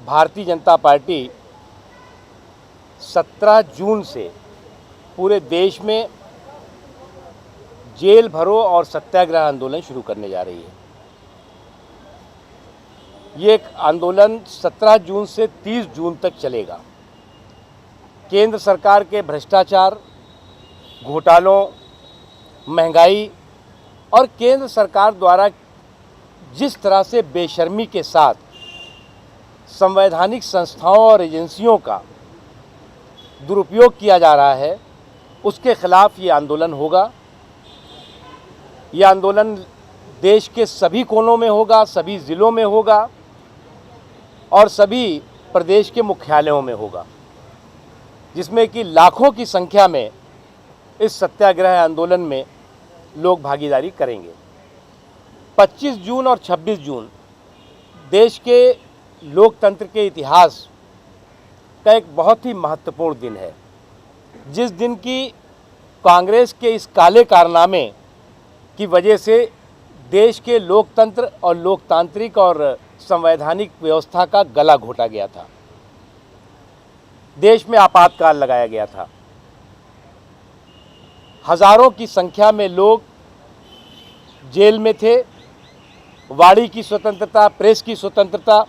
Bharatiya Janata party 17 जून से पूरे देश में जेल भरो और सत्याग्रह आंदोलन शुरू करने जा रही है। ये एक आंदोलन 17 जून से 30 जून तक चलेगा। केंद्र सरकार के भ्रष्टाचार, घोटालों, महंगाई और केंद्र सरकार द्वारा जिस तरह से बेशर्मी के साथ संवैधानिक संस्थाओं और एजेंसियों का दुरुपयोग किया जा रहा है, उसके खिलाफ ये आंदोलन होगा। ये आंदोलन देश के सभी कोनों में होगा, सभी ज़िलों में होगा और सभी प्रदेश के मुख्यालयों में होगा, जिसमें कि लाखों की संख्या में इस सत्याग्रह आंदोलन में लोग भागीदारी करेंगे। 25 जून और 26 जून देश के लोकतंत्र के इतिहास का एक बहुत ही महत्वपूर्ण दिन है, जिस दिन की कांग्रेस के इस काले कारनामे की वजह से देश के लोकतंत्र और लोकतांत्रिक और संवैधानिक व्यवस्था का गला घोटा गया था। देश में आपातकाल लगाया गया था। हजारों की संख्या में लोग जेल में थे। वाणी की स्वतंत्रता, प्रेस की स्वतंत्रता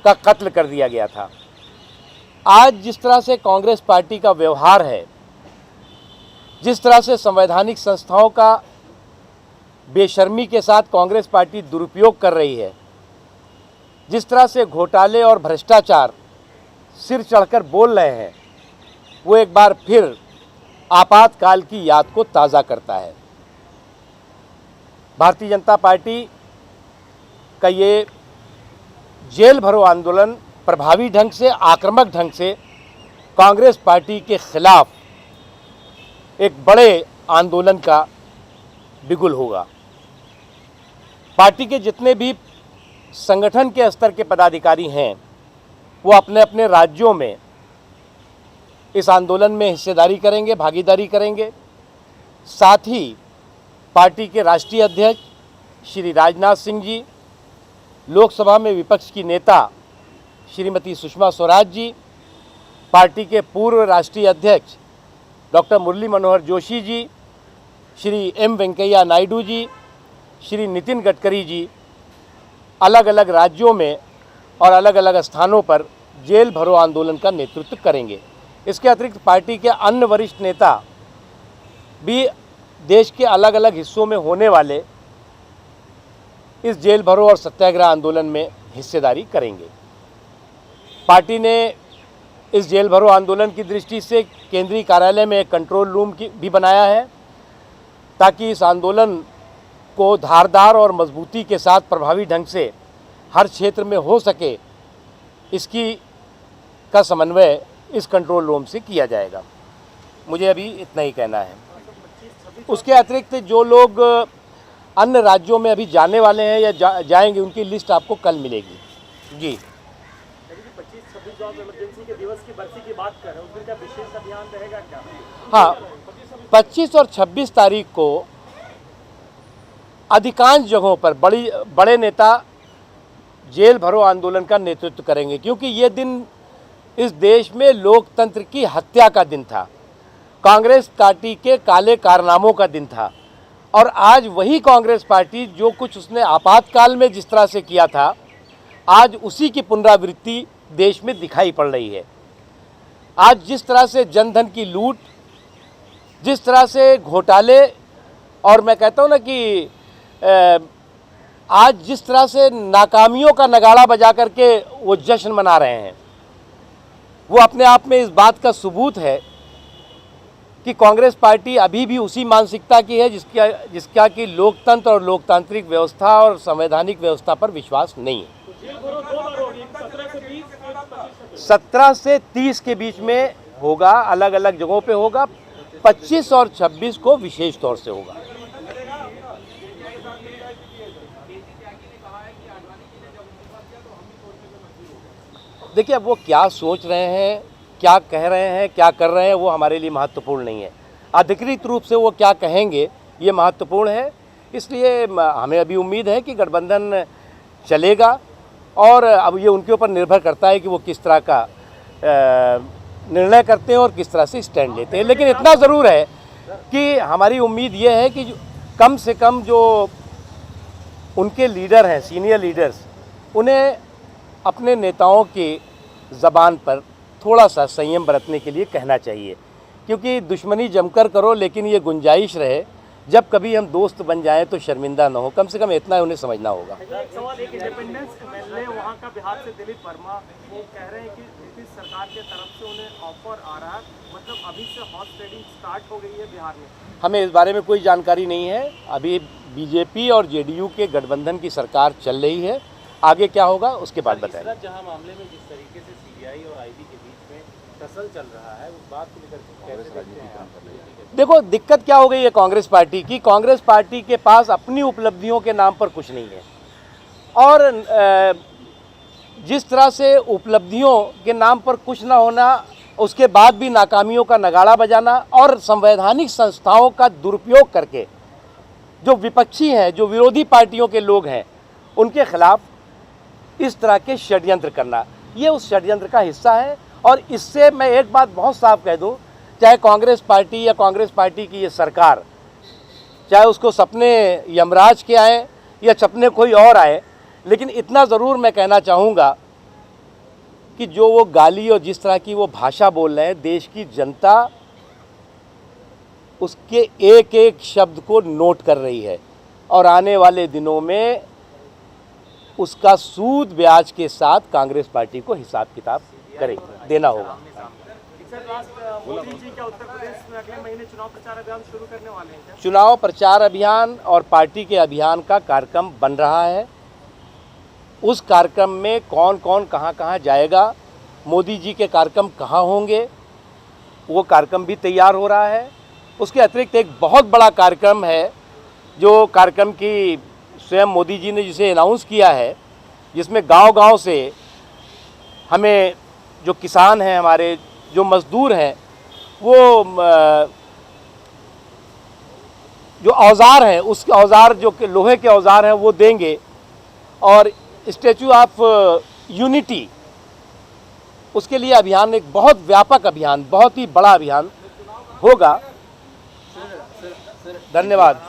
का कत्ल कर दिया गया था। आज जिस तरह से कांग्रेस पार्टी का व्यवहार है, जिस तरह से संवैधानिक संस्थाओं का बेशर्मी के साथ कांग्रेस पार्टी दुरुपयोग कर रही है, जिस तरह से घोटाले और भ्रष्टाचार सिर चढ़कर बोल रहे हैं, वो एक बार फिर आपातकाल की याद को ताज़ा करता है। भारतीय जनता पार्टी का ये जेल भरो आंदोलन प्रभावी ढंग से, आक्रामक ढंग से कांग्रेस पार्टी के खिलाफ एक बड़े आंदोलन का बिगुल होगा। पार्टी के जितने भी संगठन के स्तर के पदाधिकारी हैं, वो अपने अपने राज्यों में इस आंदोलन में हिस्सेदारी करेंगे, भागीदारी करेंगे। साथ ही पार्टी के राष्ट्रीय अध्यक्ष श्री राजनाथ सिंह जी, लोकसभा में विपक्ष की नेता श्रीमती सुषमा स्वराज जी, पार्टी के पूर्व राष्ट्रीय अध्यक्ष डॉक्टर मुरली मनोहर जोशी जी, श्री एम वेंकैया नायडू जी, श्री नितिन गडकरी जी अलग अलग राज्यों में और अलग अलग स्थानों पर जेल भरो आंदोलन का नेतृत्व करेंगे। इसके अतिरिक्त पार्टी के अन्य वरिष्ठ नेता भी देश के अलग अलग हिस्सों में होने वाले इस जेल भरो और सत्याग्रह आंदोलन में हिस्सेदारी करेंगे। पार्टी ने इस जेल भरो आंदोलन की दृष्टि से केंद्रीय कार्यालय में एक कंट्रोल रूम भी बनाया है, ताकि इस आंदोलन को धारदार और मजबूती के साथ प्रभावी ढंग से हर क्षेत्र में हो सके, इसकी का समन्वय इस कंट्रोल रूम से किया जाएगा। मुझे अभी इतना ही कहना है। उसके अतिरिक्त जो लोग अन्य राज्यों में अभी जाने वाले हैं या जाएंगे, उनकी लिस्ट आपको कल मिलेगी। जी, 25-26 जॉब इमरजेंसी के दिवस की बरसी की बात कर रहे हैं, उस दिन का विशेष अभियान रहेगा क्या? हाँ, 25 और 26 तारीख को अधिकांश जगहों पर बड़े नेता जेल भरो आंदोलन का नेतृत्व करेंगे, क्योंकि ये दिन इस देश में लोकतंत्र की हत्या का दिन था, कांग्रेस पार्टी के काले कारनामों का दिन था। और आज वही कांग्रेस पार्टी जो कुछ उसने आपातकाल में जिस तरह से किया था, आज उसी की पुनरावृत्ति देश में दिखाई पड़ रही है। आज जिस तरह से जनधन की लूट, जिस तरह से घोटाले, और मैं कहता हूँ ना कि आज जिस तरह से नाकामियों का नगाड़ा बजा करके वो जश्न मना रहे हैं, वो अपने आप में इस बात का सबूत है कि कांग्रेस पार्टी अभी भी उसी मानसिकता की है जिसका कि लोकतंत्र और लोकतांत्रिक व्यवस्था और संवैधानिक व्यवस्था पर विश्वास नहीं है। 17 से 30 के बीच में होगा, अलग अलग जगहों पे होगा। 25 और 26 को विशेष तौर से होगा। देखिए, अब वो क्या सोच रहे हैं, क्या कह रहे हैं, क्या कर रहे हैं, वो हमारे लिए महत्वपूर्ण नहीं है। अधिकृत रूप से वो क्या कहेंगे ये महत्वपूर्ण है। इसलिए हमें अभी उम्मीद है कि गठबंधन चलेगा और अब ये उनके ऊपर निर्भर करता है कि वो किस तरह का निर्णय करते हैं और किस तरह से स्टैंड लेते हैं। लेकिन इतना ज़रूर है कि हमारी उम्मीद ये है कि कम से कम जो उनके लीडर हैं, सीनियर लीडर्स, उन्हें अपने नेताओं की ज़बान पर थोड़ा सा संयम बरतने के लिए कहना चाहिए, क्योंकि दुश्मनी जमकर करो लेकिन ये गुंजाइश रहे जब कभी हम दोस्त बन जाएं तो शर्मिंदा ना हो। कम से कम इतना उन्हें समझना होगा। एक सवाल, एक इंडिपेंडेंस एमएलए वहाँ का बिहार से दिलीप वर्मा, वो कह रहे हैं कि नीतीश सरकार के तरफ से उन्हें ऑफर आ रहा है, मतलब अभी से हॉर्स ट्रेडिंग स्टार्ट हो गई है बिहार में। हमें इस बारे में कोई जानकारी नहीं है। अभी बीजेपी और जेडीयू के गठबंधन की सरकार चल रही है, आगे क्या होगा उसके बाद बताएंगे। जहां मामले में जिस तरीके से सीबीआई और आईबी के बीच में टसल चल रहा है, उस बात को लेकर कैसे देखते हैं आप? देखो, दिक्कत क्या हो गई है कांग्रेस पार्टी की। कांग्रेस पार्टी के पास अपनी उपलब्धियों के नाम पर कुछ नहीं है, और जिस तरह से उपलब्धियों के नाम पर कुछ ना होना, उसके बाद भी नाकामियों का नगाड़ा बजाना और संवैधानिक संस्थाओं का दुरुपयोग करके जो विपक्षी हैं, जो विरोधी पार्टियों के लोग हैं, उनके खिलाफ इस तरह के षड्यंत्र करना, ये उस षड्यंत्र का हिस्सा है। और इससे मैं एक बात बहुत साफ कह दूं, चाहे कांग्रेस पार्टी या कांग्रेस पार्टी की ये सरकार, चाहे उसको सपने यमराज के आए या सपने कोई और आए, लेकिन इतना ज़रूर मैं कहना चाहूँगा कि जो वो गाली और जिस तरह की वो भाषा बोल रहे हैं, देश की जनता उसके एक एक शब्द को नोट कर रही है, और आने वाले दिनों में उसका सूद ब्याज के साथ कांग्रेस पार्टी को हिसाब किताब करेगी, देना होगा। मोदी जी क्या उत्तर प्रदेश में अगले महीने चुनाव प्रचार अभियान शुरू करने वाले हैं क्या? चुनाव प्रचार अभियान और पार्टी के अभियान का कार्यक्रम बन रहा है। उस कार्यक्रम में कौन कौन कहाँ कहाँ जाएगा, मोदी जी के कार्यक्रम कहाँ होंगे, वो कार्यक्रम भी तैयार हो रहा है। उसके अतिरिक्त एक बहुत बड़ा कार्यक्रम है, जो कार्यक्रम की स्वयं मोदी जी ने जिसे अनाउंस किया है, जिसमें गांव-गांव से हमें जो किसान हैं, हमारे जो मज़दूर हैं, वो जो औज़ार हैं, उस औज़ार जो कि लोहे के औज़ार हैं वो देंगे, और स्टैचू ऑफ यूनिटी, उसके लिए अभियान, एक बहुत व्यापक अभियान, बहुत ही बड़ा अभियान होगा। धन्यवाद।